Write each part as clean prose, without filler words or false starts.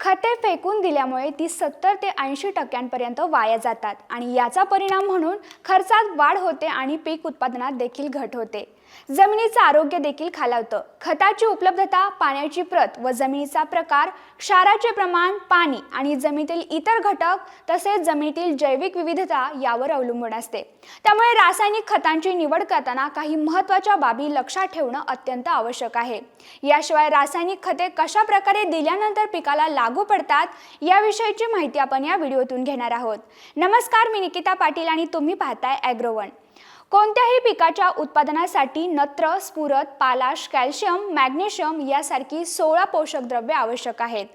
खते फेकून दिल्यामुळे ती 70 ते 80% वाया जातात आणि याचा परिणाम म्हणून खर्चात वाढ होते आणि पीक उत्पादनात देखील घट होते। जमिनीचं आरोग्य देखील खालावतं। खताची उपलब्धता, पाण्याची प्रत व जमिनीचा प्रकार, क्षाराचे प्रमाण, पाणी आणि जमिनीतील इतर घटक तसेच जमिनीतील जैविक विविधता यावर अवलंबून असते। त्यामुळे रासायनिक खतांची निवड करताना काही महत्त्वाच्या बाबी लक्षात ठेवणं अत्यंत आवश्यक आहे। याशिवाय रासायनिक खते कशा प्रकारे दिल्यानंतर पिकाला लागू पडतात याविषयीची माहिती आपण या व्हिडिओतून घेणार आहोत। नमस्कार, मी निकिता पाटील आणि तुम्ही पाहताय ॲग्रोवन। कोणत्याही पिकाच्या उत्पादनासाठी नत्र, स्फुरद, पालाश, कॅल्शियम, मॅग्नेशियम यासारखी 16 पोषक द्रव्ये आवश्यक आहेत।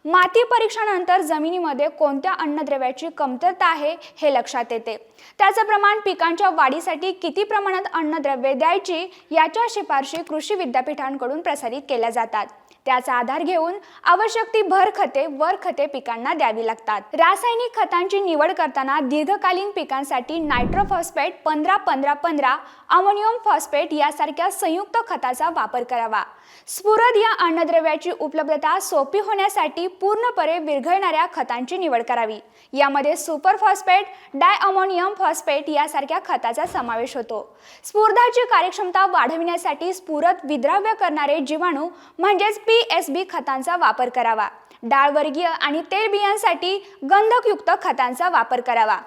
माती परीक्षणानंतर जमिनीमध्ये कोणत्या अन्नद्रव्याची कमतरता आहे हे लक्षात येते। त्याचे प्रमाण, पिकांच्या वाढीसाठी किती प्रमाणात अन्नद्रव्ये द्यायची याच्या शिफारशी कृषी विद्यापीठांकडून प्रसारित केल्या जातात। त्याचा आधार घेऊन आवश्यक ती भर खते, वर खते पिकांना द्यावी लागतात। रासायनिक खतांची निवड करताना दीर्घकालीन पिकांसाठी नायट्रोफॉस्फेट 15-15-15, अमोनियम फॉस्फेट यासारख्या संयुक्त खताचा वापर करावा। स्फुरद या अन्नद्रव्याची उपलब्धता सोपी होण्यासाठी पूर्णपणे विरघळणाऱ्या खतांची निवड करावी। यामध्ये सुपर फॉस्फेट, डायअमोनियम फॉस्फेट यासारख्या खताचा समावेश होतो। स्फुरदाची कार्यक्षमता वाढविण्यासाठी स्फुरद विद्राव्य करणारे जीवाणू म्हणजेच PSB खतांचा वापर करावा। डाळवर्गीय आणि तेलबियांसाठी गंधकयुक्त खतांचा वापर करावा।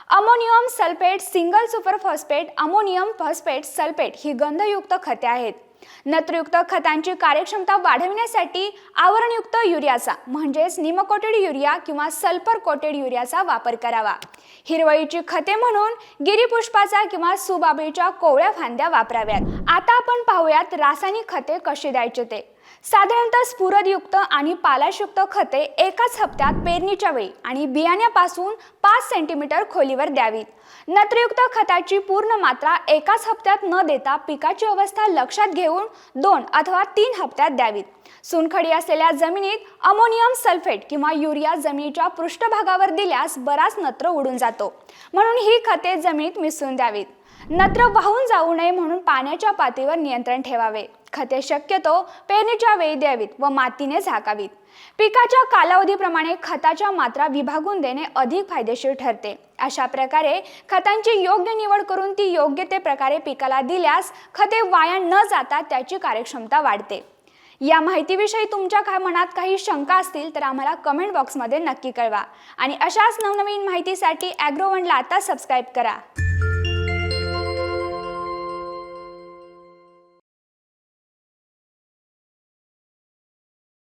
Ammonium sulphate, single super phosphate, ammonium phosphate, sulphate ही गंधयुक्त खते आहेत। नत्रयुक्त खतांची कार्यक्षमता वाढविण्यासाठी आवरणयुक्त युरियाचा म्हणजेच निमकोटेड युरिया किंवा सल्फर कोटेड युरियाचा वापर करावा। हिरवळीची खते म्हणून गिरीपुष्पाचा किंवा सुबाबळीच्या कोवळ्या फांद्या वापराव्यात। आता आपण पाहूयात रासायनिक खते कशी द्यायची ते। साधारणतः स्फुरदयुक्त आणि पालाशयुक्त खते एकाच हप्त्यात पेरणीच्या वेळी आणि बियाण्यापासून 5 सेंटीमीटर खोलीवर द्यावीत। नत्रयुक्त खताची पूर्ण मात्रा एकाच हप्त्यात न देता पिकाची अवस्था लक्षात घेऊन 2 अथवा 3 हप्त्यात द्यावीत। चुनखडी असलेल्या जमिनीत अमोनियम सल्फेट किंवा युरिया जमिनीच्या पृष्ठभागावर दिल्यास बराच नत्र उडून जातो, म्हणून ही खते जमिनीत मिसळून द्यावीत। नत्र वाहून जाऊ नये म्हणून पाण्याच्या पातळीवर नियंत्रण ठेवावे। खते शक्यतो पेरणीच्या वेळी द्यावीत व मातीने झाकावीत। पिकाच्या कालावधीप्रमाणे खताच्या मात्रा विभागून देणे अधिक फायदेशीर ठरते। अशा प्रकारे खतांची योग्य निवड करून ती योग्य ते प्रकारे पिकाला दिल्यास खते वाया न जाता त्याची कार्यक्षमता वाढते। या माहितीविषयी तुमच्या मनात काही शंका असतील तर आम्हाला कमेंट बॉक्समध्ये नक्की कळवा आणि अशाच नवनवीन माहितीसाठी ॲग्रोवनला आता सबस्क्राईब करा।